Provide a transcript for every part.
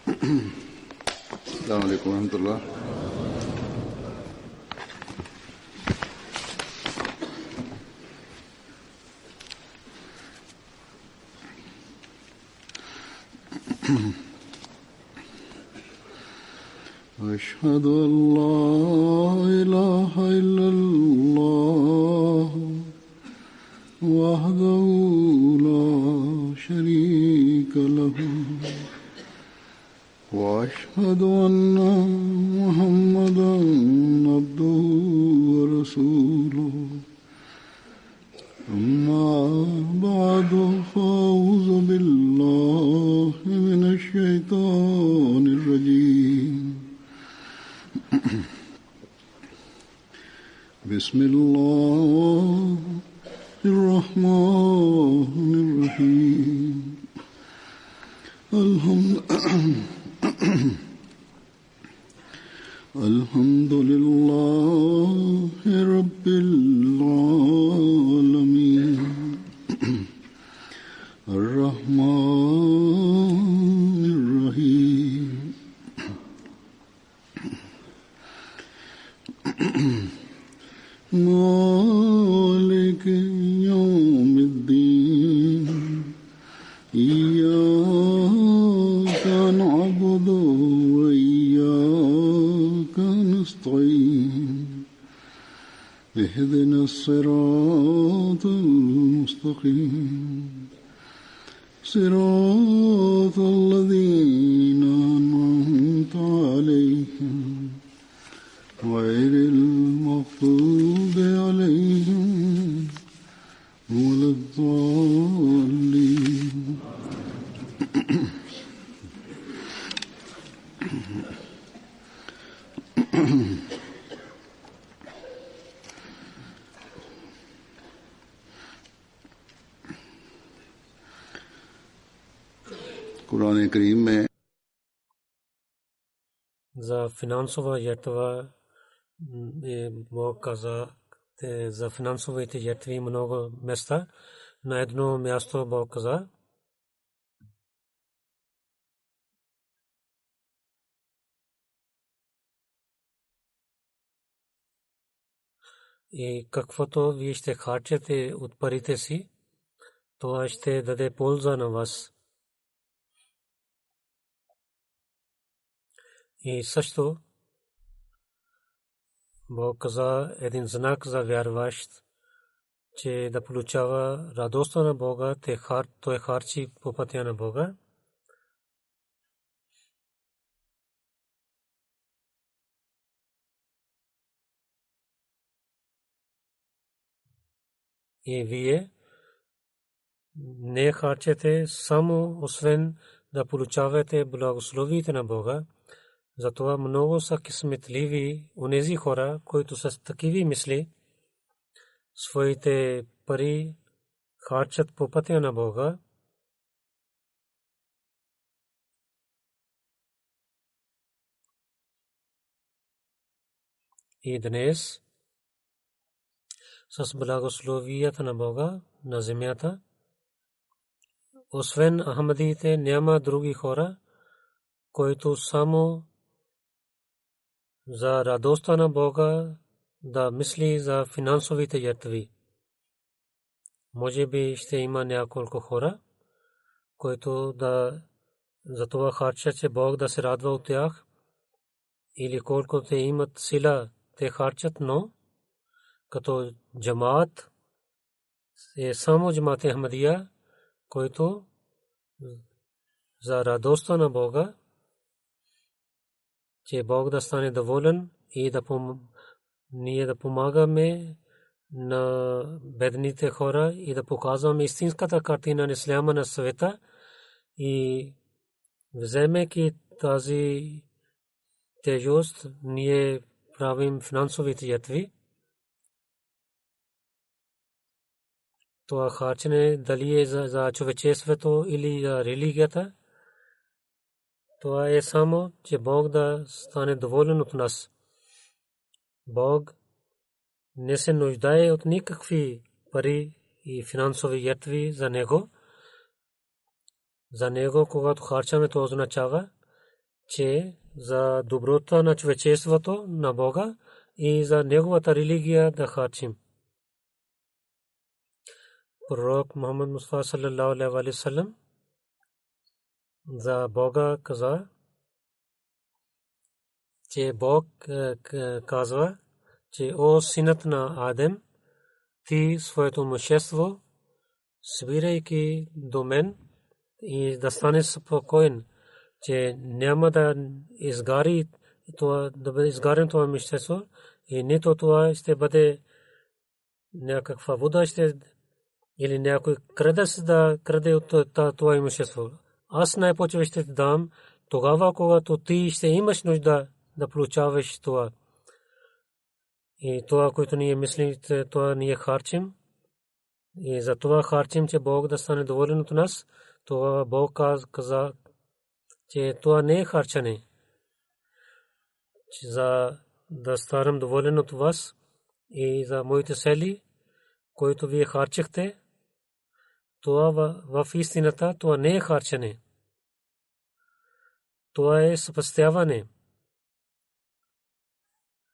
السلام عليكم ورحمة الله. أشهد أن لا إله إلا الله وحده لا شريك له وأشهد أن محمدا عبده ورسوله أما بعد فأعوذ بالله من الشيطان الرجيم بسم الله الرحمن الرحيم الحمد لله رب العالمين الرحمن الرحيم مالك يوم الدين إياك نعبد وإياك نستعين اهدنا الصراط المستقيم صراط الذين أنعمت عليهم غير المغضوب عليهم ولا الضالين. कुरान करीम में за финансова жертва Бог каза за финансовите жертви много места. На едно място Бог каза: и каквото вие ще харчете от парите си, това ще даде полза на вас. И също Бог каза един знак за вярващ, че да получава радостта на Бога, той харчи по пътя на Бога. И вие не харчете само освен да получавате благословите на Бога. Затова много са късметливи онези хора, които с такива мисли своите пари харчат по пътя на Бога. И днес с благословията на Бога на земята, освен Ахмадиите, няма други хора, които само за радостта на Бога да мисли за финансовите жертви. Може би ще има няколко хора, които да за това харчат, че Бог да се радва от тях, или колко те имат сила, те харчат, но като джамаат е само джамаат Ахмадия, който за радостта на Бога, че Бог да стане доволен и ние да помагаме на бедните хора и да показваме истинската картина на исляма на света, и вземайки тази тежест, ние правим финансовите жертви. Това харчене дали е за човечеството или за религията, това е само, че Бог да стане доволен от нас. Бог не се нуждае от никакви пари и финансови жертви за него. За него, когато харчаме, то означава, че за доброто на човечеството, на Бога и за неговата религия да харчим. Пророк Мухаммад Мустафа саллаллаху алейхи ва саллям за Бога каза, че Бог казва, че о синът на Адем, ти своето имущество събирайки до мен и да станеш спокоен, че няма да изгари това, да бъде изгарен това имущество и нито това ще бъде някаква вода ще или някой краде от това имущество. Аз най-повече ще ти дам тогава, когато ти ще имаш нужда да получаваш това. И това, което ние мислим, това ние харчим. И за това харчим, че Бог да стане доволен от нас. Това Бог каза, че това не е харчане. За да станем доволен от вас и за моите цели, които вие харчихте, това в истината това не е харчане. Това е съпъстяване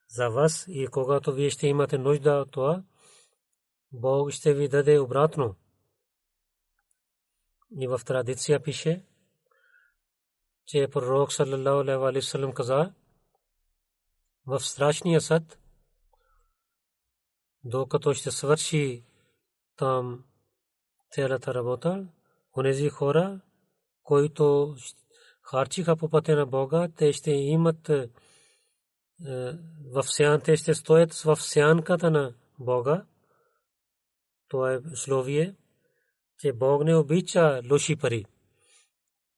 за вас и когато вие ще имате нужда от това, Бог ще ви даде обратно. И в традиция пише, че пророк саллаллаху алейхи ва саллям каза, в страшния съд, докато ще свърши там цялата работа, онези хора, които харчиха по пътя на Бога, те ще имат в сянката, те ще стоят в сянката на Бога. Това е условие, че Бог не обича лоши пари.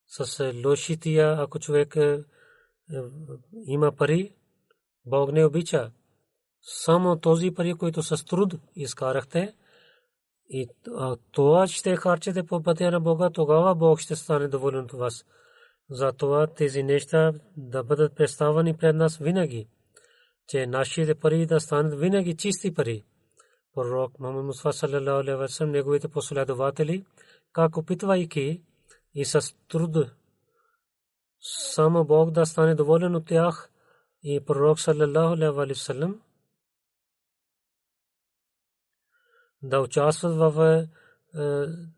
С лоши тия, ако човек има пари, Бог не обича. Само този пари, които с труд изкарахте, и това ще харчете по пътя на Бога, тогава Бог ще стане доволен от вас. Затова тези неща да бъдат представени пред нас винаги, че нашите пари да станат винаги чисти пари. Пророк Мухаммад Мустафа саллаллаху алейхи ва саллям, неговите последователи, как опитвайки и с труд само Бог да стане доволен от тях, и пророк саллаллаху алейхи ва саллям да участват в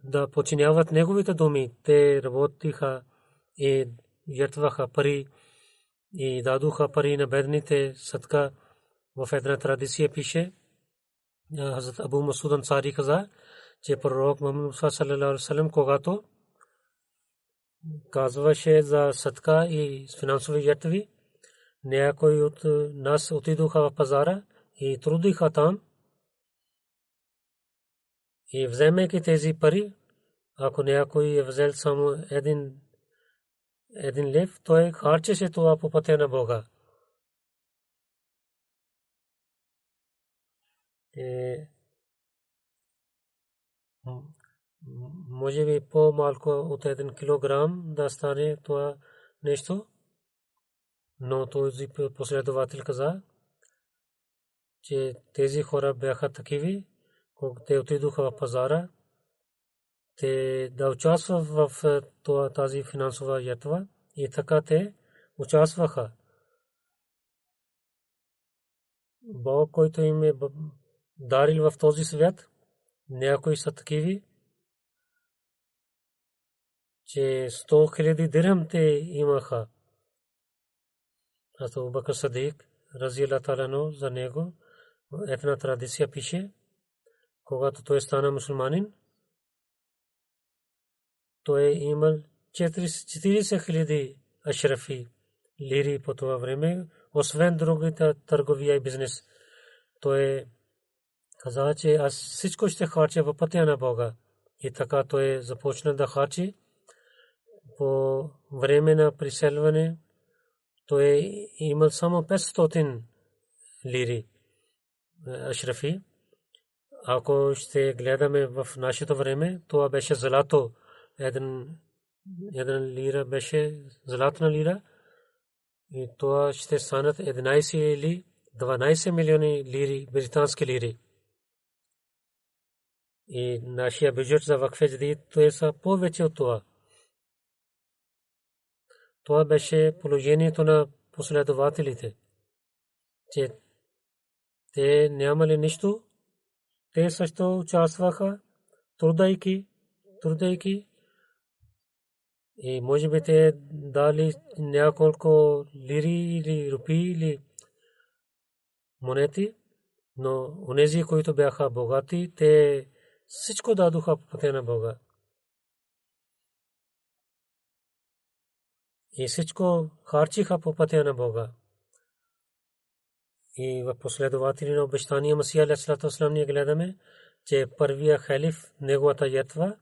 да подчиняват неговите думи. Те работиха и жертваха пари и дадоха пари на бедните садка. В една традиция пише, Хазрат Абу Масуд Ансари каза, че пророк Мухаммад Мустафа саллаллаху алейхи ва саллям, когато казваше за садка и финансови жертви, някои от нас отидоха в пазара и трудиха там и вземайки тези пари, ако някой е взел само един лев, той харчеше това по пътя на Бога. Може би по-малко от 1 килограм да стане това нещо, но този последовател каза, че тези хора бяха такиви, когато те отидоха в пазара, те да участват в тази финансова жертва и така те участваха. Бог, който им е дарил в този свят, някои са такиви, че 100,000 дирхам те имаха. Абу Бакр Садик разияллаху таала анху, за него една традиция пише, когато той стана мусулманин, той имал 40,000 ашрафи лири по това време, освен другите търговия и бизнес. Той каза, че аз всичко ще харча по пътя на Бога. И така той започна да харчи. По време на преселване той имал само 500 лири ашрафи. Ако ще гледаме в нашето време, това беше злато. Една лира беше златна лира. И това ще станат 11 или 12 милиони лири, британски лири. И нашия бюджет за вакф джадид, това са повече от това. Това беше положението на последователите, че те нямали нищо. Те също участваха, трудейки, и може би те дали няколко лири или рупии или монети, но онези, които бяха богати, те всичко дадоха по пътя на Бога. И всичко харчиха по пътя на Бога. И в последователи на обещания Масия алейхиссалату вассалам ние гледаме, че първия халиф, неговата ятва,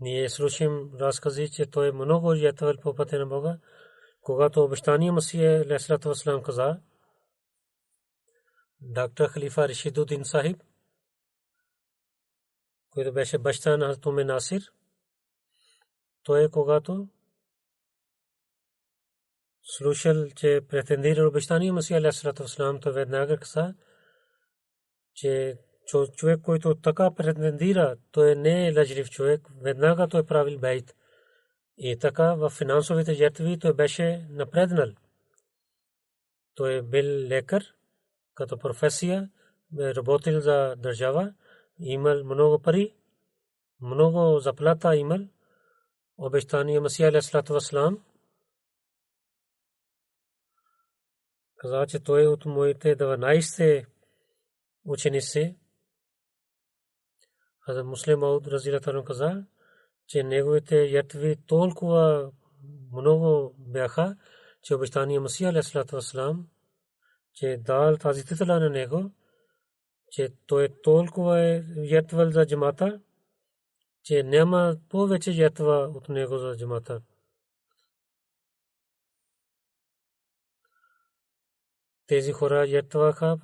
ние слушам разкази, че той много ятвал по пътя на Бога. Когато обещания Масия алейхиссалату вассалам каза, доктор Халифа Рашидудин Сахиб, който беше баща на Хазрат Уме Насир, той когато слушал, че претендира обещания Масия алейхиссалату вассалам, той веднага каза, че човек, който така претендира, той не е лъжлив човек, веднага той правил бейт. И така в финансовите жертви той беше напреднал. Той бил лекар, като професия, работил за държава, имал много пари, много заплата имал. Обещания Масия алейхиссалату вассалам каза, че той от моите 12 ученици. Хазрат Муслим Мауд разияллаху анху каза, че неговите ятви толкова много бяха, че обещания Масия алейхиссалату вассалам, че дал тази титла на него, че той толкова е ятвал за джамата, че няма повече ятва от него за джамата. Тези хора ятваха,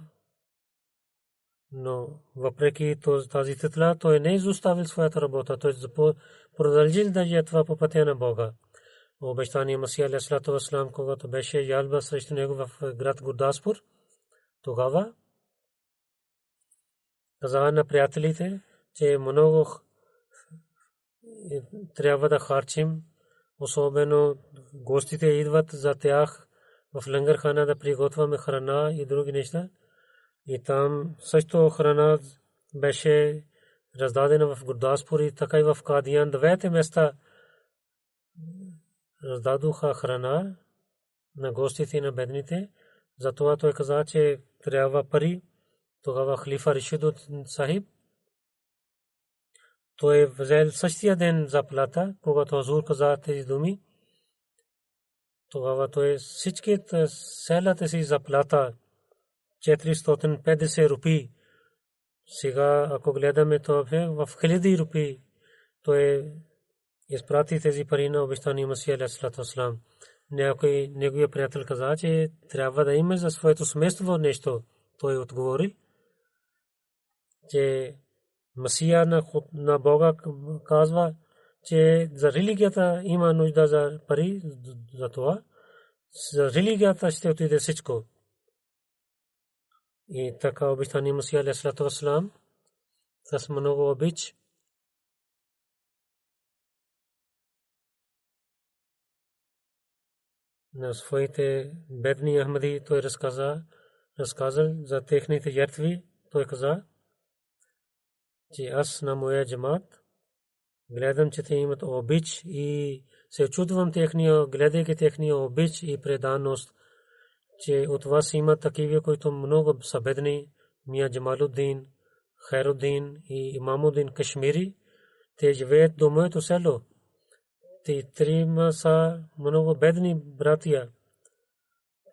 но въпреки тази титла, той не изоставил своята работа, той продължил да ятва по пътя на Бога. Обещания Масия алейхиссалату вассалам, когато беше ялба срещу него в град Гурдаспур, тогава каза на приятелите, че много трябва да харчим, особено гостите идват за тях в лангархана да приготвяме храна и други неща. И там също храна беше раздадена в Гурдаспур и така и в Кадиян. Двете места раздадоха храна на гостите и на бедните. Затова той каза, че трябва пари. Тогава халифа Рашидудин Сахиб, той взел същия ден заплата, когато Хазур каза тези думи. Тогава той всичките селата си заплата 450 рупии. Сега, ако гледаме това в хиляди рупии, той изпрати тези пари на обещания Масия алейхиссалату вассалам. Някой неговия приятел каза, че трябва да има за своето семейство нещо. Той отговори, че Масия на Бога казва, че за религията има нужда за пари, за това. За религията ще отиде всичко. И така обещания Масия алейхиссалату вассалам с много обич на своите бедни Ахмади той разказал за техните жертви. Той каза, че аз на моя джамат гледам, че те имат обич и се чудвам гледайки техния обич и преданост, че от вас има такива, които много са бедни, Мия Джамалуддин, Хайруддин и Имамуддин Кашмири. Те живеят до моето село. Те трима са много бедни братия.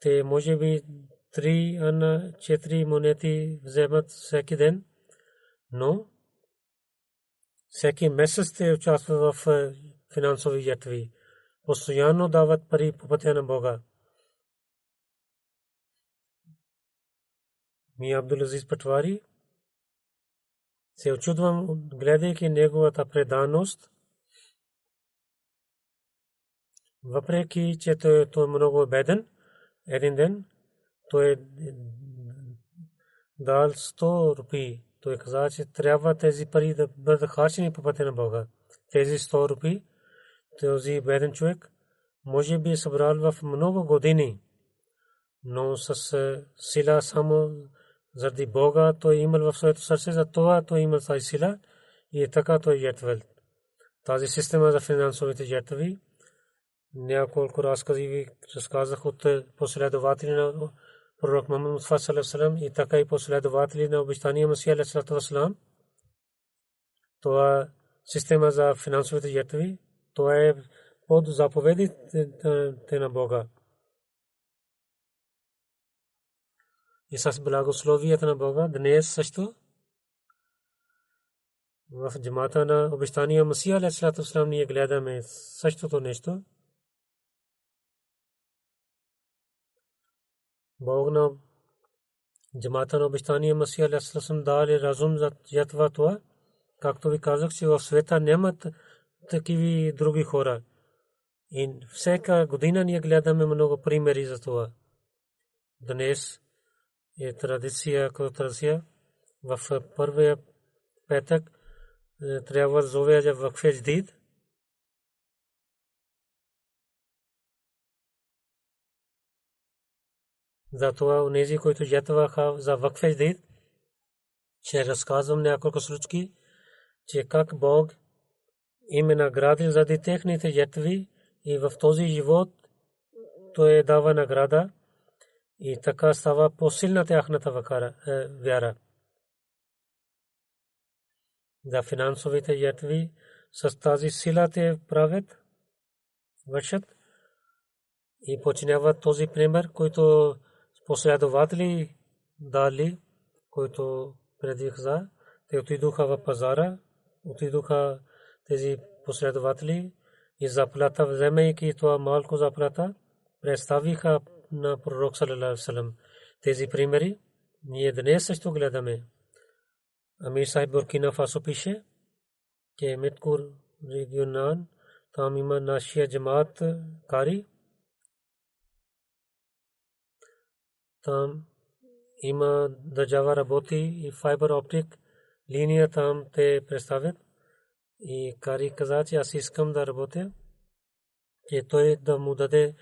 Те може би 3-4 монети вземат всеки ден, но всеки месец те участват в финансови жертви. Постоянно дават пари по пътя на Бога. Мия Абдул Азиз Патвари се очудвам, гледайки неговата преданост. Въпреки че той е много беден, един ден той дал 100 рупии. Той каза, че трябва тези пари да бъдат харчени по пътя на Бога. Тези 100 рупии този беден човек може би събрал в много години, но с сила само заради Бога той имал в своето сърце, за това той имал тази сила и така той жертвал. Тази система за финансовите жертви няколко разкази ви разказах от последователи на пророк Мухаммад Мустафа саллаллаху алейхи ва саллям и така и последователи на обещания Масия алейхи ва саллям. Това система за финансовите жертви, това е под заповедите на Бога. И с благословията на Бога днес също в джамата на обещания Масия алейхи ва саллям ние гледаме същото нещо. Бог на джамата на обещания Масия алейхи ва саллям дали разум за жертва това. Както ви казах, че в света нямат такива други хора. И всяка година ние гледаме много примери за това. Днес е традиция, в първия петък трябва да зове за вакфе җдид. Затова онези, които жертваха за вакфе җдид, ще разказвам няколко случаи, че как Бог им е наградил заради техните жертви и в този живот той дава награда и така става по-силна тяхната вяра. За финансовите жертви с тази сила те правят, вършат и починяват този пример, който последователи дали, който преди каза, те отидоха в пазара, отидоха тези последователи и заплата, вземайки това малко заплата, представиха на пророк саллаллаху алейхи ва саллям. Тези примери ние днес също гледаме. Амир Сахиб Буркина Фасо пише, че Миткур регионан, там има нашия джамаат кари. Там има държава работи и файбер оптик линия там те представят. И кари каза, че аз искам да работя, че той да му даде,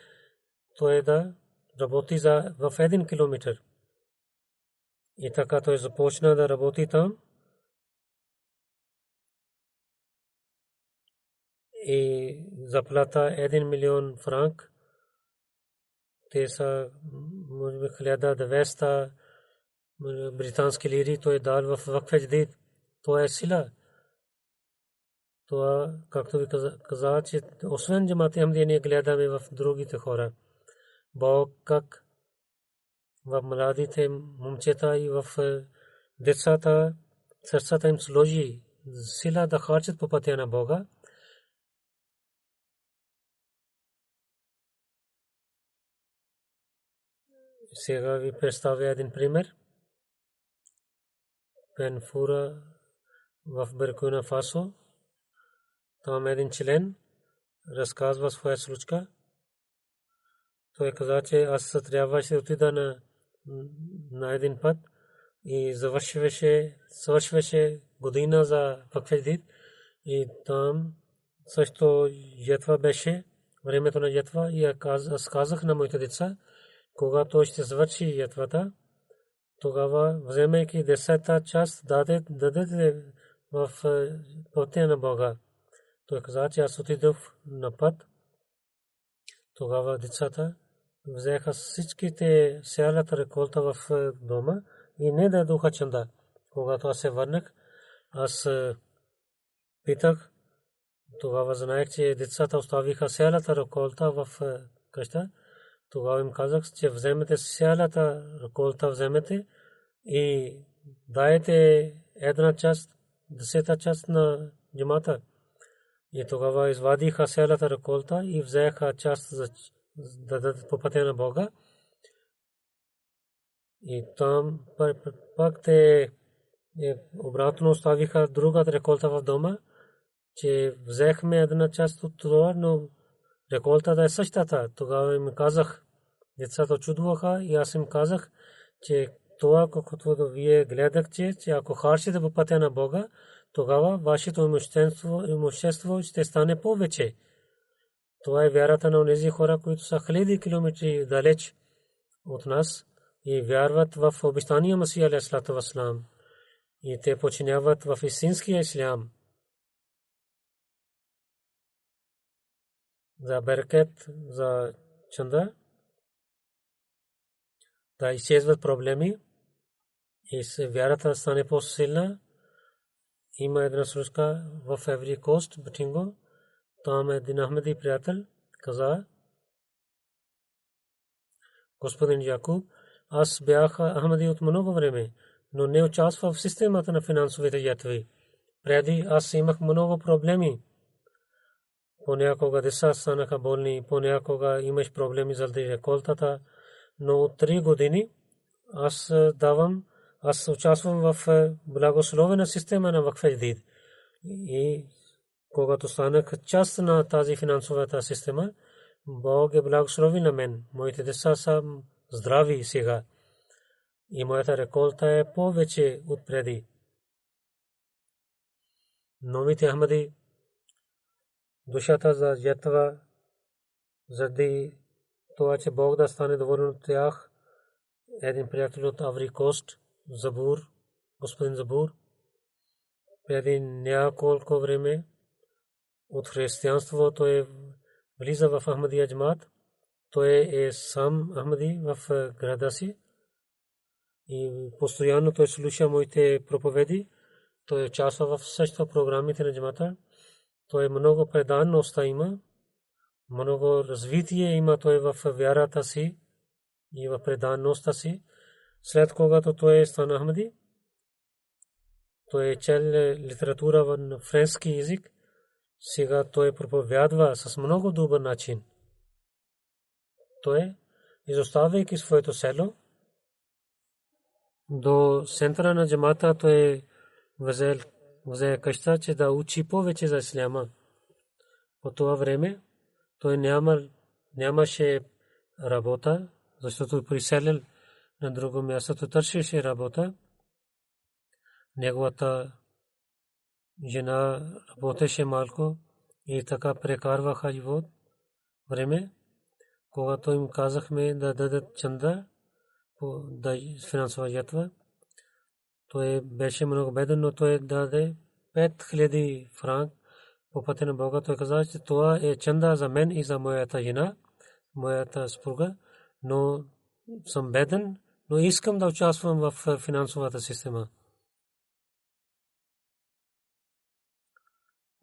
той да работи в 1 километър. И така той започна да работи там. И заплата 1 милион франк. Те са, може би, 1200 британски лири, той дал в вакфе җдид. Това е сила. Това, както ви каза, че освен джамат Ахмадия ние гледаме в другите хора. Бог как в младите момчета и в децата сърцата им сложи сила да харчат по пътя на Бога. Сега ви представя един пример. Пенфура в Буркина Фасо. Там един член разказва своя случка. Той каза, че аз трябваше да отида на един път и свършваше година за вакфе җдид и там също жетва беше, времето на жетва и аз казах на моите деца, когато ще свърши жетвата, тогава вземайки 10-та част дадете в пътя на Бога. Той каза, че аз отидох на път. Тогава децата взеха всичките цялата реколта в дома и не дадоха чанда. Когато аз се върнах, аз питах, тогава знаех, че децата оставиха цялата реколта в къща. Тогава им казах, че вземете цялата реколта, вземете и дайте една част, 10-та част на джамата. И тогава извадиха цялата реколта и взеха част за да дадат по пътя на Бога. И там пак те обратно оставиха другата реколта в дома, че взехме една част от това, но реколтата е същата. Тогава им казах, децата очудваха и аз им казах, че това, каквото вие гледахте, че ако харчите по пътя на Бога, тогава вашето имущество ще стане повече. Това е вярата на онези хора, които са хиляди километри далеч от нас и вярват в обещания Масия алейхиссалату вассалам и те починяват в истинския ислям. За берекет, за чанда, да изчезват проблеми и вярата стане по-силна. Има една случка в Еври Кост, Бутинго. Там един Ахмеди приятел каза: господин Якуб, аз бях Ахмеди от много време, но не участвах в системата на финансовите ятви. Преди аз имах много проблеми. Понякога деца станаха болни, понякога имаш проблеми заради реколтата, но от 3 години аз участвам в благословена система на Вакф Джадид. И когато станах част на тази финансовата система, Бог е благословил на мен. Моите деца са здрави сега и моята реколта е повече от преди. Новите Ахмади, душата за ятва, заради това, че Бог да стане доволен от тях, един приятел от Аври Кост, Забур, господин Забур, преди няколко време от християнството е влиза в Ахмадия джамат. Той е сам Ахмади в града си и постоянно той слуша моите проповеди. Той участва в също програмите на джамата. Той много преданост има, много развитие има той в вярата си и в предаността си. След когато той стана Ахмади, той чел литература на френски език. Сега той проповядва с много добър начин. Той, изоставяйки своето село, до центъра на джамата той взе къща, че да учи повече за исляма. По това време той нямаше работа, защото приселил на друго място, той търсеше работа. Неговата жена работеше малко и така прекарваха живот. Време, когато им казахме да дадат чанда, да финансова ятва, той беше много беден, но той даде 5000 франк по пътя на Бога. Той каза, че това е чанда за мен и за моята жена, моята съпруга, но съм беден, но искам да участвам в финансовата система.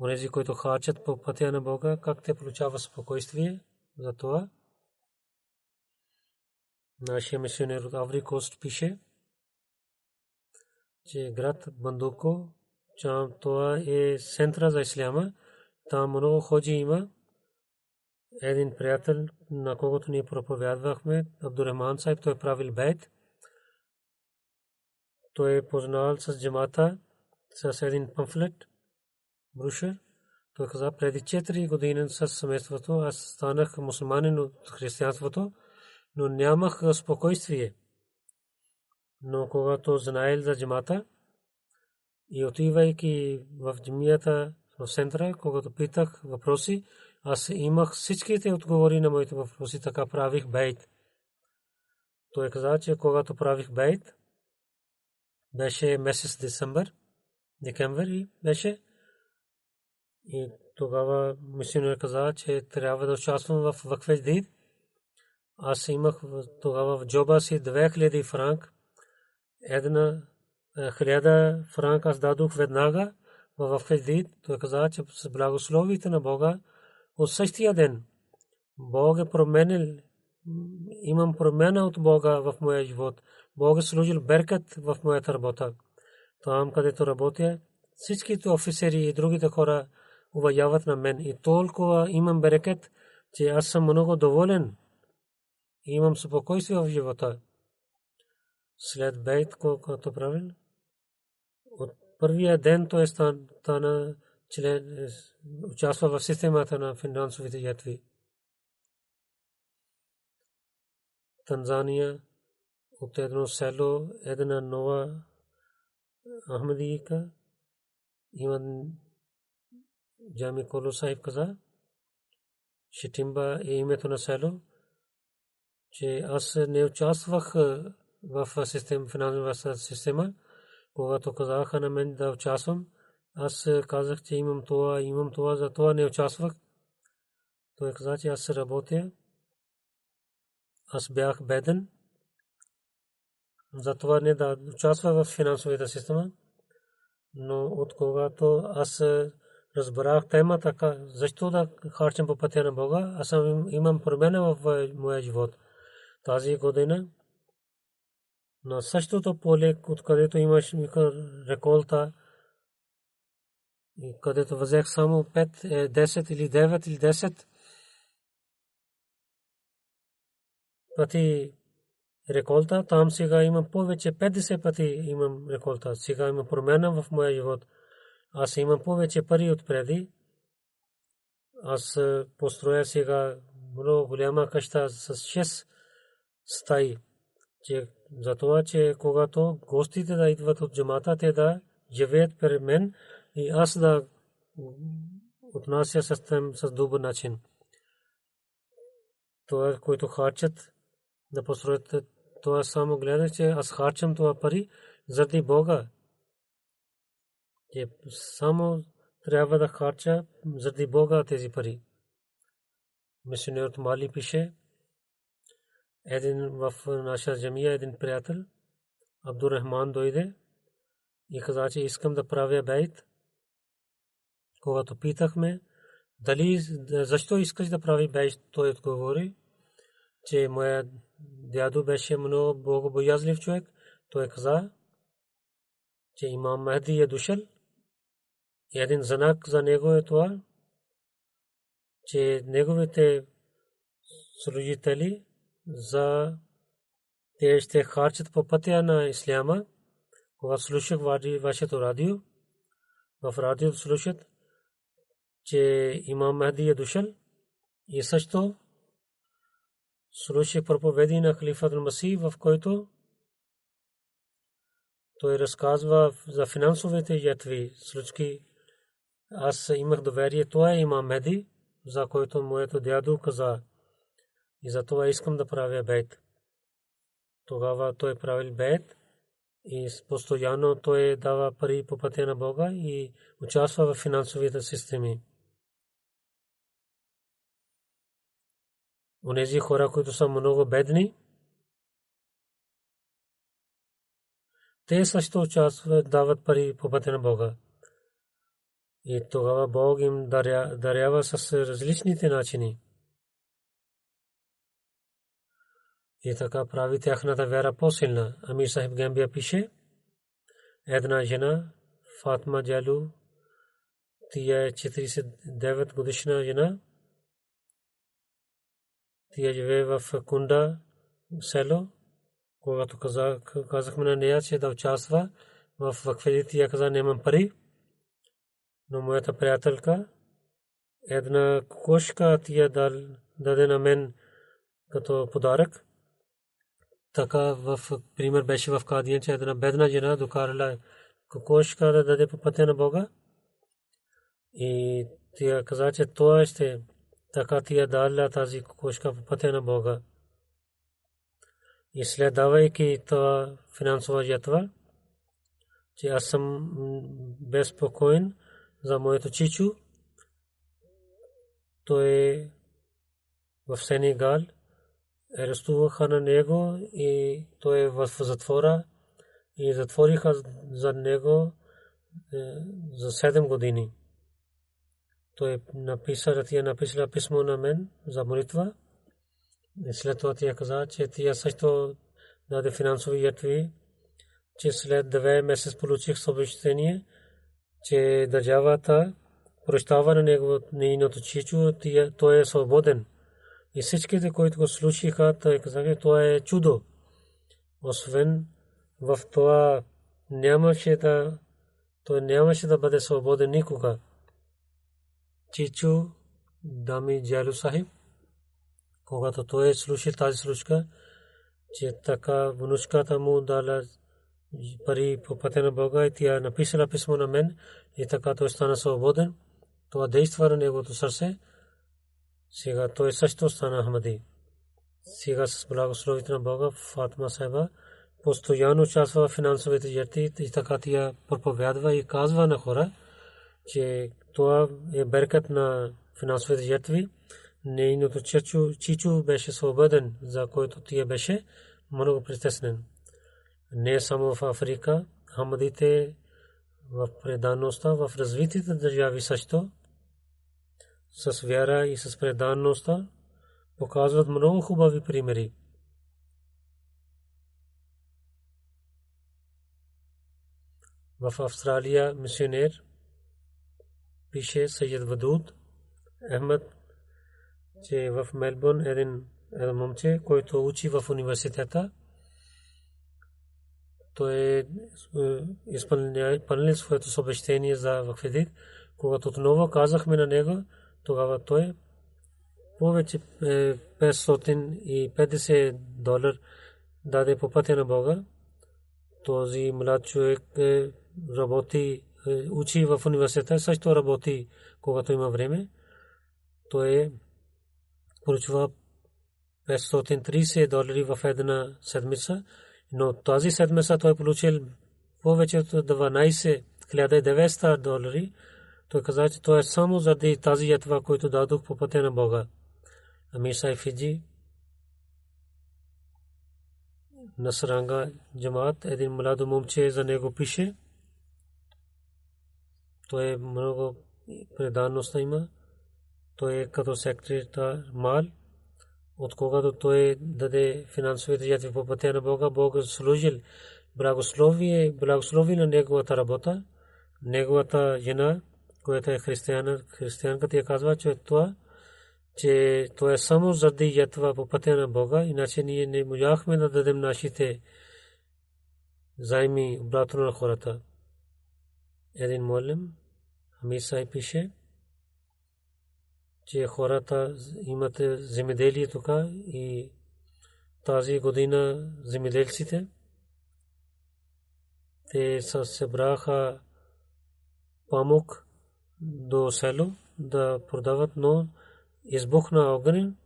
Онези, които харчат по пътя на Бога, как те получават спокойствие за това? Нашия мисионер от Аври Кост пише, че град Бандуко, това е центъра за исляма. Там много ходжи има. Един приятел, на когото ние проповядвахме, Абдурахман Сайб, той правил бейт. Той е познал с джамата с един памфлет, брошур. Той каза, преди 4 години с семейството аз станах мусулманин от християнството, но нямах спокойствие. Но когато знаел за джамата и отивайки в джамията в центъра, когато питах въпроси, аз имах всичките отговори на моите въпроси, така правих бейт. Той каза, че когато правих бейт, беше месец декември беше, и тогава мисионер каза, че трябва да участвам в Вакф Джадид. Аз имах тогава в джоба си 2000 франк. 1000 франк аз дадох веднага в Вакф Джадид. Той каза, че с благословите на Бога от същия ден Бог е променил. Имам промена от Бога в моя живот. Бог е служил беркат в моята работа. Там, където работя, всичките офицери и другите хора уважават на мен. И толкова имам берекет, че аз съм много доволен. Имам спокойствие в живота. След бейт, когато правил, от първия ден той стана член, участва в системата на финансовите ятви. Танзания, от едно село, една нова Ахмадийка, има Джами Коло Сайб каза, Шитимба е името на село, че аз не участвах в финансовата система. Когато казаха на мен да участвам, аз казах, че имам това, за това не участвах. Той каза, че аз работя. Аз бях беден, затова не да участвах в финансовата система. Но от когато аз разбрах темата, защо да харчам по пътя на Бога, аз имам промяна в моя живот. Тази година на същото поле, откъдето имаш реколта, и където взех само 5, 10 или 9 или 10 пъти реколта, там сега имам повече, 50 пъти имам реколта. Сега има промяна в моя живот. Аз имам повече пари от преди. Аз построя сега много голяма къща с 6 стаи. За това, че когато гостите да идват от джамата, те да живеят пред мен и аз да отнася с добър начин. Това, което харчат, да построят, това само гледа, че аз харчам това пари заради Бога. Само трябва да харча заради Бога тези пари. Мисионерът Мали пише, един в наша джамия, един приятел, Абдурахман, дойде и каза, че искам да правя бейт. Когато питахме, защо искаш да прави бейт, той отговори, че моя дядо беше много богобоязлив човек. Той каза, че имам Мехди е дошъл. И един знак за него е това, че неговите служители те ще харчат по пътя на исляма. Когато слушах вашето радио, в радиото слушат, че имам Мехди е дошъл. И също слушах проповеди на халифът Масих, в който той разказва за финансовите жертви случки. Аз имах доверие, това е имам Мехди, за който моето дядо каза. И за това искам да правя бейт. Тогава той правил бейт и постоянно той дава пари по пътя на Бога и участва в финансовите системи. Онези хора, които са много бедни, те също участват, дават пари по пътя на Бога. И тогава Бог им дарява с различните начини. И така прави тяхната вяра по-силна. Амир Сахиб Гамбия пише, една жена, Фатма Джалу, тя е 49 годишна жена, тя живее в Кунда село. Когато казахме на нея, че да участва в вакфи, тя каза, нямам пари. Но моята приятелка, една кошка тя даде на мен като подарък. Така в пример беше в Кадия, че една бедна жена докарала кокошка да даде по пътя на Бога. И тя каза, че това ще така тя дала тази кокошка по пътя на Бога. И следвайки това финансова жертва, че аз съм безпокоен за моето чичо. Той е в Сенегал. Арестуваха на него и той е в затвора и затвориха за него за 7 години. Той написала писмо на мен за молитва. И след това тя каза, че тя също даде финансови жертви, че след 2 месеца получих съобщение, че държавата прощава на нейното чичо, той е свободен. И всичките, които го слушаха, той казаха, това е чудо. Освен в това той нямаше да бъде свободен никога. Чичо Дами Джалу Сахиб, когато той слуша тази случка, че така внучката му дала пари по пътя на Бога и тя написала писмо на мен и така той стана свободен. Това действа на неговото сърце. Сега той също стана Ахмади. Сега с благословите на Бога Фатима Сайба постоянно участва в финансовите жертви и така тя проповядва и казва на хора, че това е беркат на финансовите жертви. Нейното чичо беше свободен, за който тя беше много притеснен. Не само в Африка, Ахмадите в предаността, в развитите държави също, с вяра и с предаността, показват много хубави примери. В Австралия мисионер пише Сайед Вадуд Ахмед, че в Мелбурн един момче, който учи в университета, той изпълнил своето обещание за вакфедит. Когато отново казахме на него, тогава той повече $550 даде по пътя на Бога. Този млад човек работи, учи в университета, също работи, когато има време. Той получава $530 в една седмица, но тази седмица той получил повече от $12,900. Той каза, че това е само заради тази ятва, който дадох по пътя на Бога. Амир Сайф Фиджи Насранга Джамаат, един младо момче за него пише. Той е много преданост има. Той е като секретар Мал. От когато той даде финансовите жертви по пътя на Бога, Бог служил благослови на неговата работа. Неговата жена, която е християнка, тя казва, че това е само заради ятва по пътя на Бога, иначе ние не можахме да дадем нашите заеми обратно на хората. Един молим, Амир Сайф пише, че хората имат земеделие тук и тази година земеделците те се събраха памук до село да продават, но избухна огън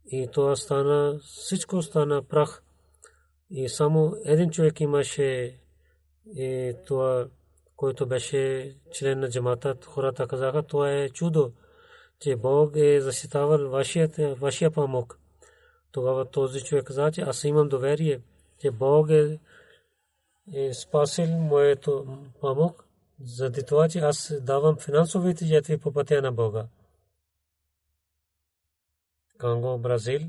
и това стана, всичко стана прах. И само един човек имаше това, който беше член на джамата. Хората казаха, това е чудо, че Бог е защитавал вашия памук. Тогава този човек каза, че аз имам доверие, че Бог е спасил моето памук, заради това, че аз давам финансовите жертви по пътя на Бога. Конго, Бразил,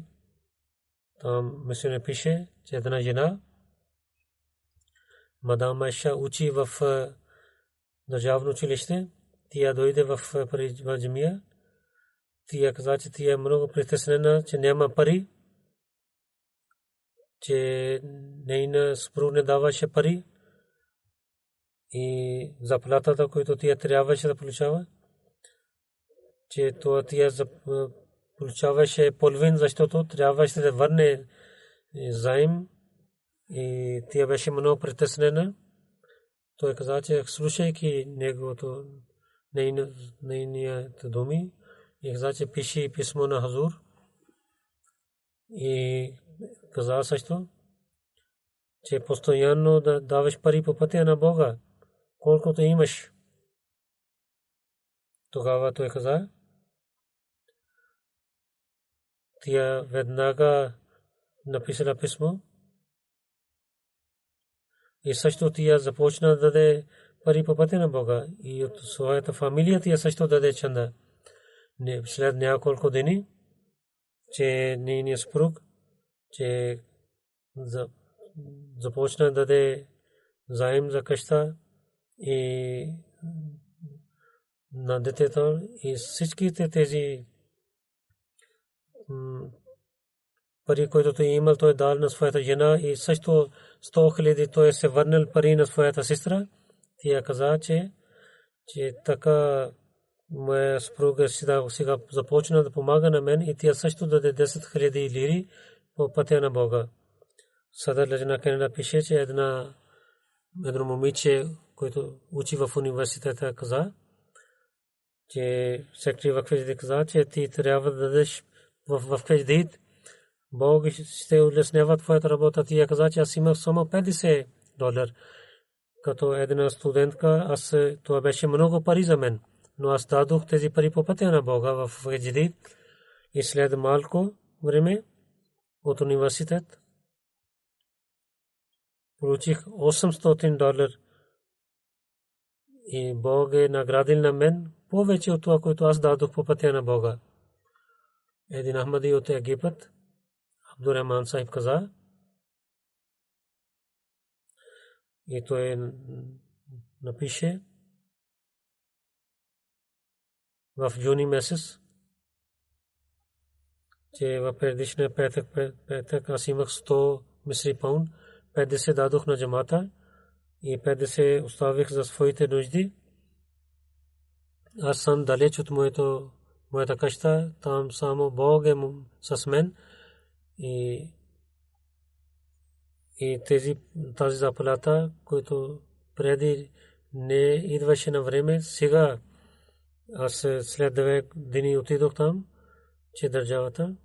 там мисионер пише, че една жена, мадам Майша, учи в държавно училище. Тя дойде в джамия. Тя каза, че тя е много притеснена, че няма пари, че нейна съпруг не даваше пари и заплатата, която тя трябваше да получава, че това тя получаваше половин, защото трябваше да върне заем и тя беше много притеснена. Той каза, че слушайки нейните думи, и каза, че пише писмо на Хазур и каза също, че постоянно да даваш пари по пътя на Бога, колкото имаш. Тогава той каза, тя веднага написала писмо и също тя започна да даде пари по пътя на Бога и от своята фамилия тя също даде чанда. След няколко дни, че нейният съпруг, че започна да даде заем за къща и на детето и всичките тези пари, които той имал, той дал на своята жена и също 100,000 той се върнал пари на своята сестра. Тя каза, че така моя съпруга сега започна да помага на мен и тя също даде 10,000 лири по пътя на Бога. Съдър Лежна Канада пише, че едно момиче, който учи в университета, каза, че секретар Вакф каза, че ти трябва да дадеш в Вакф Джадид. Бог ще улеснява твоята работа. Тя каза, че аз имах само $50. Като една студентка, аз това беше много пари за мен. Но аз дадох тези пари по пътя на Бога в Джадид. И след малко време от университет получих $800. И Бог е наградил на мен повече от това, което аз дадох по пътя на Бога. Един Ахмади от Египет, Абдурахман Сахиб каза, и той напише в юни месец, че в предишния петък аз имах 100 мисри паунд, 50 дадох на джамата и 50 оставих за своите нужди. Аз съм далеч от моята къща, там само Бог е с мен и тази заплата, който преди не идваше на време, сега аз след 9 дни отидох там, че държавата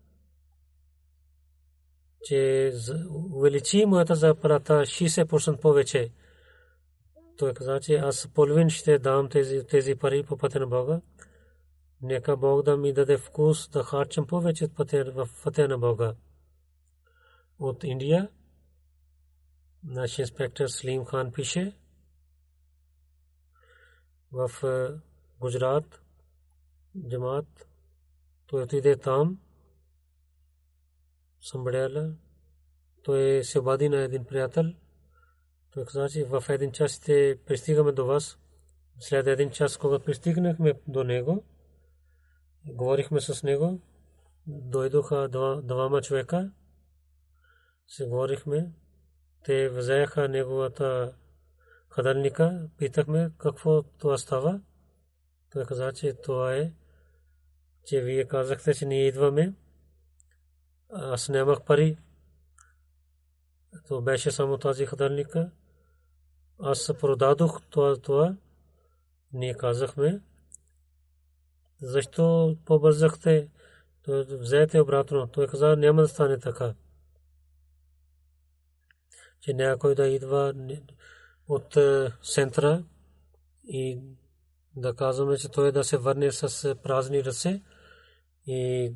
че увеличи моята заплата 60% повече. Той каза, че аз половин ще дам тези пари по пътя на Бога. Нека Бог да ми даде вкус да харчам повече в пътя на Бога. От Индия наш инспектор Слим Хан пише в Гуджарат джамаат. Той отиде там, Самбаляла. Той се обади на един приятел. Той каза, че в един час ще пристигаме до вас. След един час, когато пристигнахме до него, говорихме с него, дойдоха двама човека, се говорихме, те взеха неговата хладилника, питахме какво това става. Той каза, че това е, че вие казахте, че ние идваме, аз нямах пари. То беше само тази хладилника. Аз продадох това. Ние казахме, защо побързахте, взете обратно. Той каза, няма да стане така, че някой да идва от центъра и да казваме, че той да се върне с празни ръце и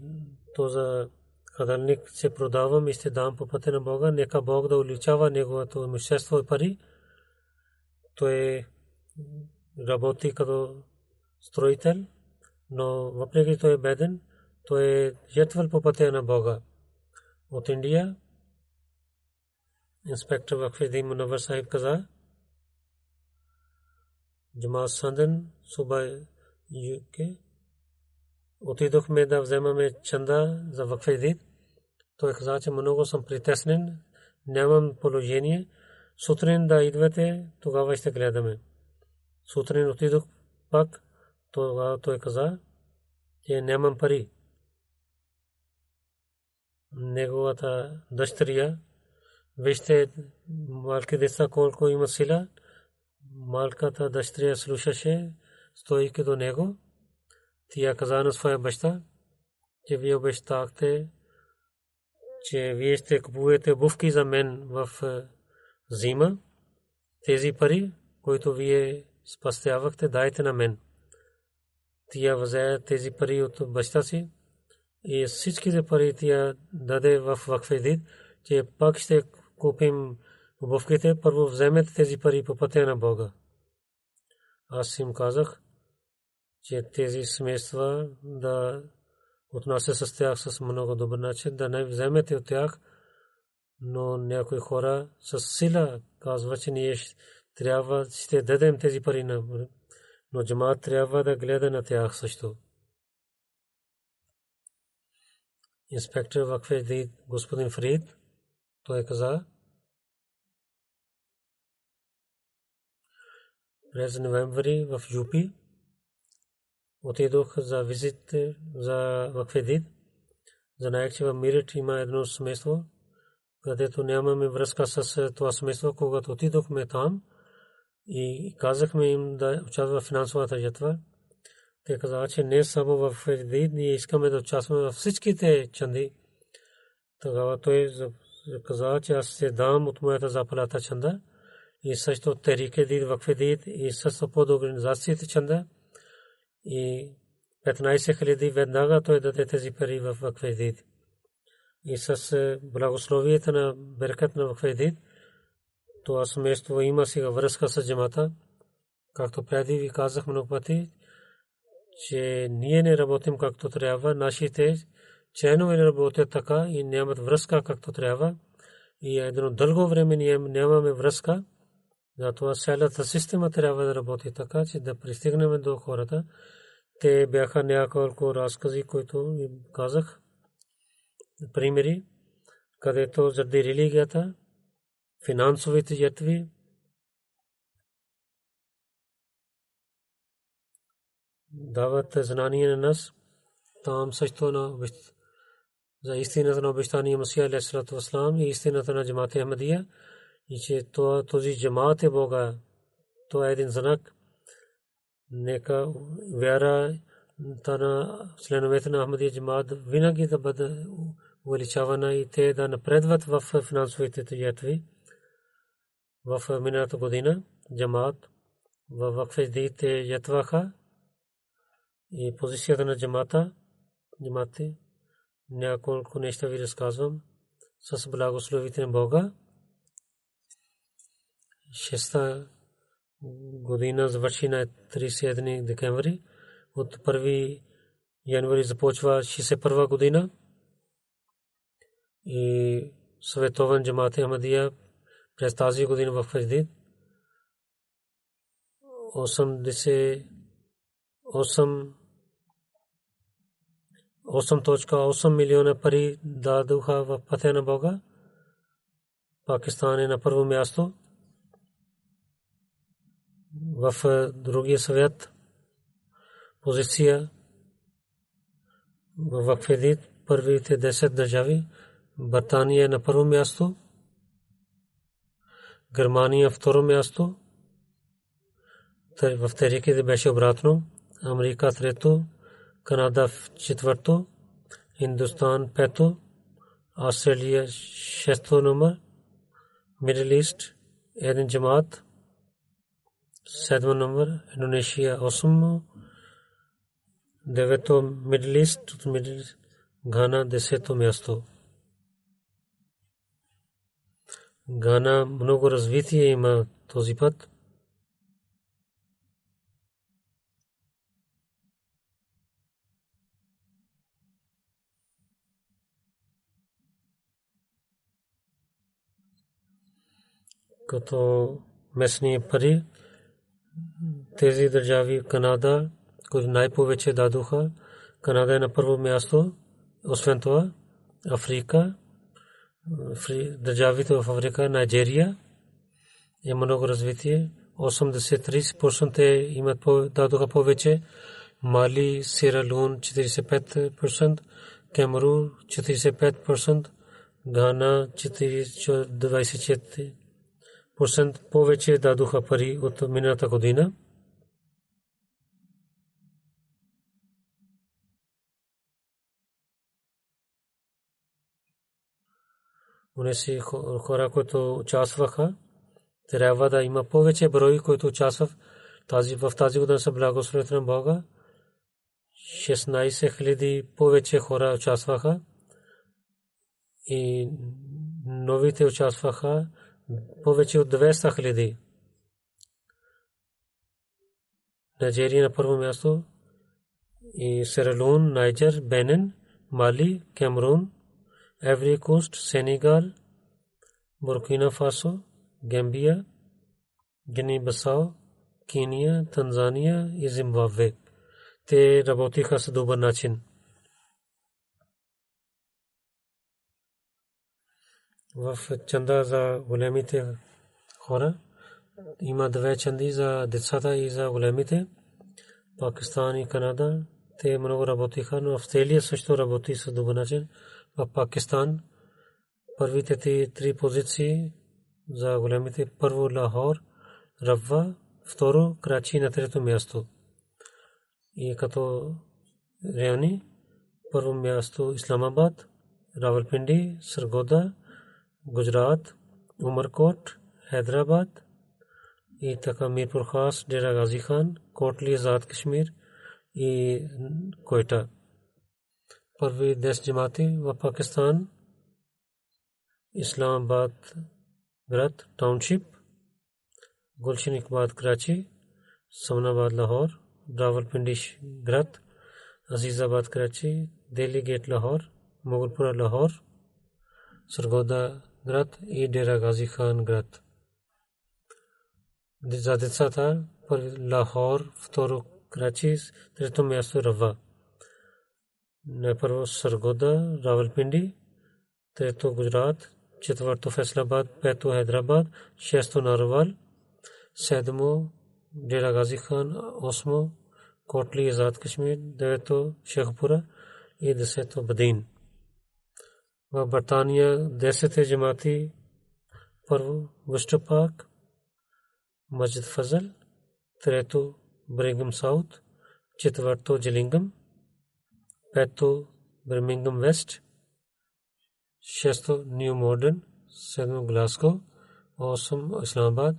то за хладилник се продавам и ще дам по пътя на Бога. Нека Бог да увеличава неговото имущество и пари. Той работи като строител, но въпреки той е беден, той е жертвал по пътя на Бога. От Индия инспектор Вакф Джадид Munawwar Sahib каза, Джамаат Санден суба ЮК отидохме да вземаме чанда за Вакф Джадид. Той каза, че много съм притеснен, нямам положение. Сутрин да идвате, тогава ще гледаме. Сутрин отидох пак, тогава той каза, че нямам пари. Неговата дъщеря, вижте малки деца колко има сила. Малката дъщеря слушаше, стойки до него. Тя каза на своя баща, че вие обещахте, че вие ще купувате обувки за мен в зима. Тези пари, които вие спестявахте, дайте на мен. Тя взе тези пари от баща си и всичките пари тя даде в Вакф Джадид, че пак ще купим обувките. Първо вземете тези пари по пътя на Бога. Аз им казах, че тези семейства да отнася с тях с много добър начин, да не вземете от тях, но някои хора с сила казват, че ние трябва ще дадем тези пари на, но джамаат трябва да гледа на тях също. Инспектор Вакф Джадид господин Фрид, той каза, през ноември в ЮПИ отидох за визит за Вакф Джадид. Знаех, че в Мирит има едно семейство, където нямаме връзка с това семейство. Когато отидохме там и казахме им да участват в финансовата жертва, Те казаха, че не само в Фердид, ние искаме да участваме във всичките чанди. Тогава той каза, че аз се дам от моята заплата чанда и също Терике Дид, Вакфе Дид и също под организациите чанда и 15 хиляди веднага той даде тези пари в Вакфе Дид. И с благословието на беркат на Вакфе Дид, това семейство има сега връзка с джамата. Както преди ви казах много пъти, че ние не работим както трябва, нашите членове не работят така и нямат връзка както трябва. И едно дълго време ние нямаме връзка. Затова цялата система трябва да работи така, че да пристигнем до хората. Те бяха няколко разкази, които ви казах. Примери, където заради религията, финансовите жертви, дават знание на нас. Там също за истината на обещания Масия алейхиссалату вассалам и истината на джамат Ахмадия и че този джамат е Бога. Това е един знак. Нека вяра на членовете на Ахмадия джамат винаги да бъде увеличавана и те да напредват в финансовите жертви. В миналата година джамат във Вакфе Дид те жертваха и позицията на джамати няколко неща ви разказвам с благословите на Бога. 6-та година завърши на 31 декември. От 1 януари започва 61 година и световен джамат Ахмадия през тази година в Фердид 8.8 милиона пари дадоха в пътя на Бога. Пакистан е на първо място. В другия свят позиция в Фердид първите 10 държави. Британия е на първо място. Германия второ място. В Териките беше обратно. Америка трето. Канада четвърто. Индустан пето. Австралия шесто номер. Мидл Ист един джамат. 7 номер. Индонезия 8. 9 Мидл Ист. Гана 10 място. Гана много развитие има този път. Като местни пари, тези държави Канада, които най-повече дадоха, Канада е на първо място. Освен това, Африка, държавите в Африка, Найджерия е много развитие. 83% дадоха повече. Мали, Сиера Леон 45%, Камерун 45%, Гана 24% повече дадоха пари от миналата година. Унеси хора, които участваха, трябва да има повече брой, които участват в тази година са благословите на Бога. 16 хиляди повече хора участваха и новите участваха повече от 200 хиляди. Найджерия на първо място и Сиера Леон, Найджер, Бенин, Мали, Камерун, Айвори Кост, Сенегал, Буркина Фасо, Гамбия, Гини Бисау, Кения, Танзания и Зимбабве. Те работиха с добър начин. В чанда за големите хора има две чанди за децата и за големите. Пакистан и Канада те много работиха, но Австралия също работи с добър начин. В Пакистан първите три позиции за големите: първо Лахор, Рава, второ Крачи на трето място. и като райони. Първо място Исламабад, Равалпинди, Саргода, Гуджрат, Умаркот, Хайдерабад и така Мирпур Хас, Дера Гази Хан, Котли, Азад Кашмир и Коита. Първи 10 джамати в Пакистан: Исламабад град, тауншип, Гулшан Икбад Карачи, Самнабад Лахор, Равалпинди град, Азизабад Карачи, Delhi Gate Lahore, Mogulpura Lahore, Sargoda град и Дера Гази Хан град. За децата Лахор, второ Карачи, трето място Рава. На първо Саргода, Равалпинди, трето Гуджрат, четвърто Файсалабад, пето Хайдерабад, шесто Нарвал, седмо Дера Гази Хан, осмо Котли, Азад Кашмир, девето Шейхпура и десето Бадин. В Британия 10 джамати: първо Вестър Парк, Масджид Фазл, трето Брингъм Саут, четвърто Джилингъм, пето Бирмингъм Вест, шесто Ню Модърн, седмо Глазго, осмо Исламабад,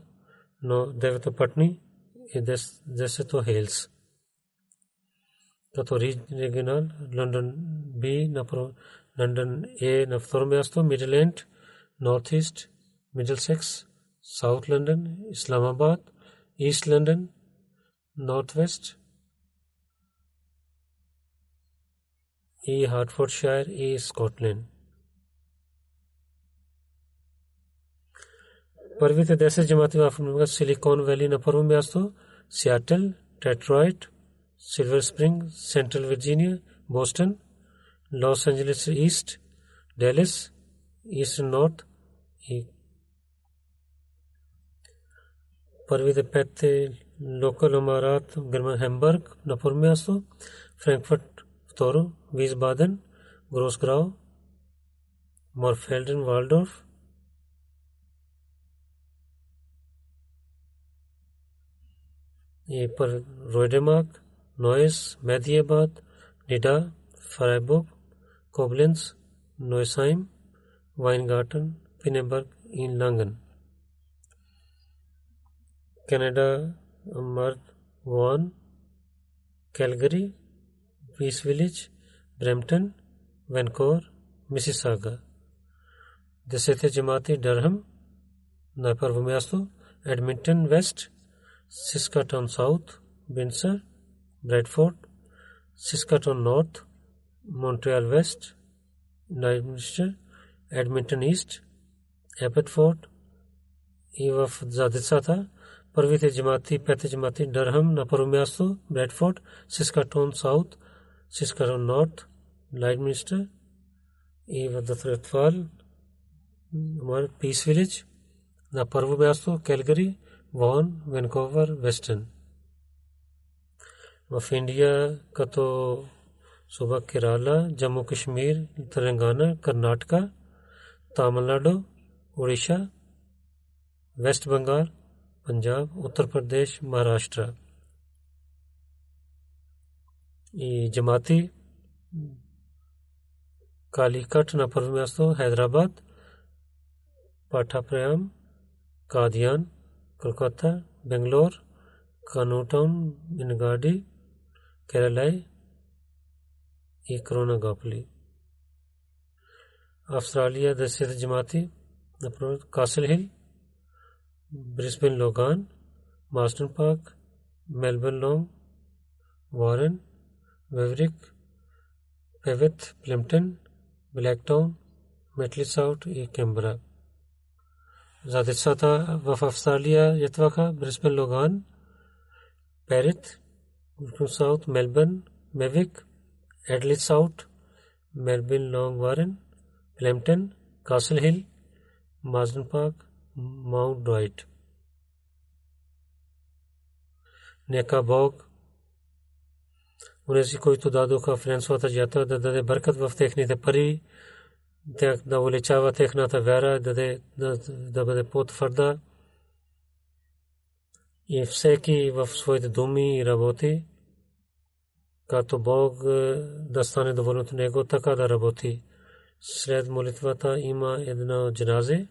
но девето Патни и десето Хейлс. Като регионал Лондон B на London A на второ място, Midland, North East, Middlesex, South London, Islamabad, East London, North West и Hertfordshire и Scotland. Първите 10 джамати в Силикон Вали: на първо място Сиатъл, Детройт, Silver Spring, Central Virginia, Boston, Los Angeles East, Dallas, Eastern North и първите 5 локал амарат Герман Хембърг на първо място, Франкфурт второ, Висбаден, Гросграу, Морфелден, Валдорф и Ройдемарк, Neuss, Mediabad, Nida, Freiburg, Koblenz, Neusheim, Weingarten, Pinneberg in Langen. Canada, Amherst, Vaughan, Calgary, Peace Village, Brampton, Vancouver, Mississauga. 10 джамати Durham, на първо място Edmonton West, Saskatoon South, Windsor, Bradford, Saskatoon North, Montreal West, Leicester, Edmonton East, Abbotsford и в за децата първите джамати, 5 джамати Durham на първо място, Bradford, Saskatoon South, Saskatoon North, Leicester и в Датратвал Peace Village на първо място, Calgary, Vaughan, Vancouver, Western. В Индия като суба Керала, Джамму Кашмир, Телангана, Карнатика, Тамилнаду, Одиша, Вест Бенгал, Панджаб, Уттар Прадеш, Махараштра. И джамати Каликат на първо място, Хайдерабад, Патапрям, Кадиян, Колката, Бенгалур, Канутаун, Мингади, Кералай и Коронагапли. Австралия 10 джамати, например Касл Хил, Брисбен Логан, Маrston Park, Melbourne Long, Warren, Maverick, Peveth, Plimpton, Blacktown, Metley South и Canberra. За децата в Австралия ятваха Брисбен Логан, Перит, South Melbourne, Maverick, Adelaide South, Melbourne Long Warren, Plimpton, Castle Hill, Marsden Park, Mount Druitt. Нека Бог унези, които дадоха финансовата жертва, да даде бъркат в техните пари, да увеличава техната вяра, да бъде по-твърда и всеки в своите думи и работи като Бог да стане доволен от него, така да работи. След молитвата има една джаназе.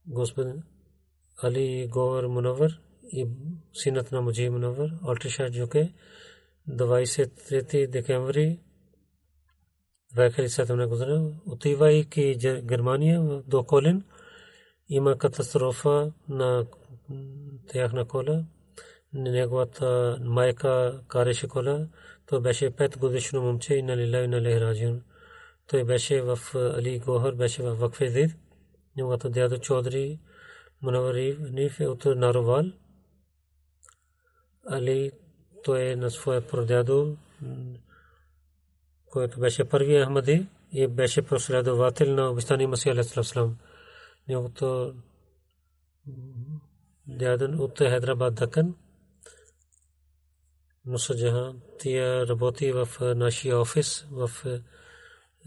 Господин Али Говар Мунавар и синът на Муджиб Мунавар, Алтишар Джуке, 23 декември 2007 година, отивайки Германия до Колин, има катастрофа на тяхна кола. Неговата майка кареше кола. Той беше 5 годишно момче и на лилай на лехраджун. Той беше в Али Гохар, беше в Вакфедид. Неговата дядо Чодри Мунавари Ниф е от Наровал. Али той е на своя прадядо, който беше първи Ахмади и беше последовател на обещания Масих алейхи салам. Неговото дядо от Хайдрабад Дакан. Нусра Джахан, тя работи в нашия офис в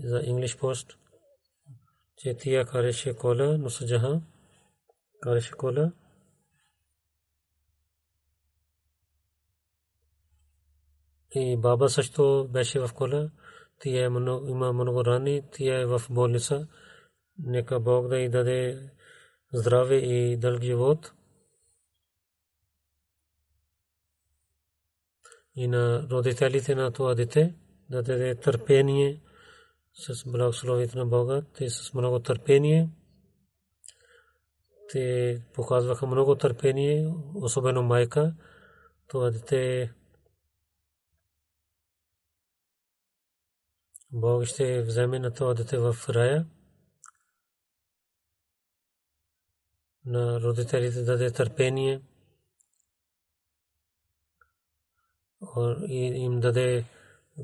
за English Post. Че тя кареше кола, Нусра Джахан кареше кола. И баба също беше в кола. Тя има много рани, тя е в болница. Нека Бог да й даде здраве и дълг живот. И на родителите на това дете да даде търпение с благословението на Бога. Те с много търпение. Те показваха много търпение, особено майка. Това дете Бог ще вземе на това дете в рая. На родителите да даде търпение и им даде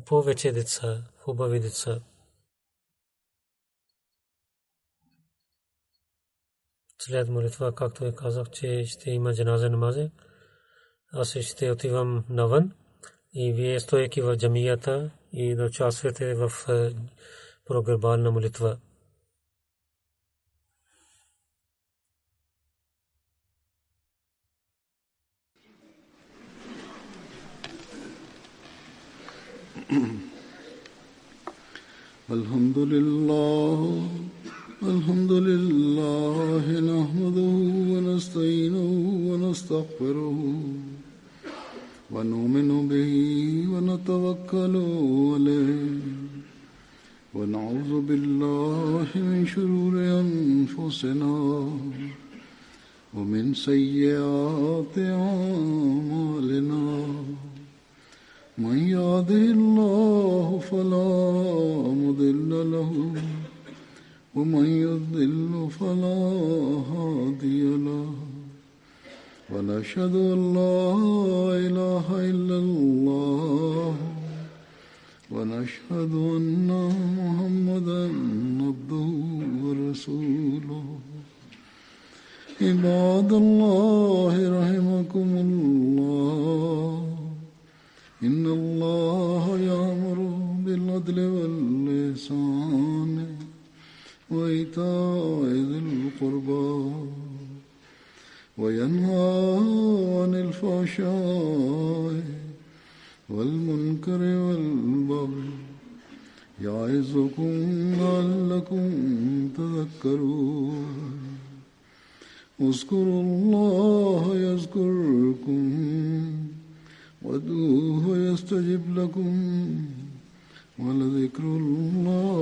повече деца, хубави деца. След молитва, както казах, че ще има джаназа намазе, аз ще отивам навън и вие стоейки в джамията и да участвате в прогребална молитва. Alhamdulillah nahmaduhu wa nasta'inuhu wa nastaghfiruhu wa nu'minu bihi wa natawakkalu alayhi wa na'udhu billahi min shururi anfusina wa min sayyiati a'malina. من يهده الله فلا مضل له ومن يضلل فلا هادي له ونشهد أن لا إله إلا الله ونشهد أن محمدا عبده ورسوله. عباد الله رحمكم الله إن الله يأمر بالعدل والإحسان وإيتاء ذي القربى وينهى عن الفحشاء والمنكر والبغي يعظكم لعلكم تذكرون. اذكروا الله يذكركم وادعوه يستجب لكم ولذكر الله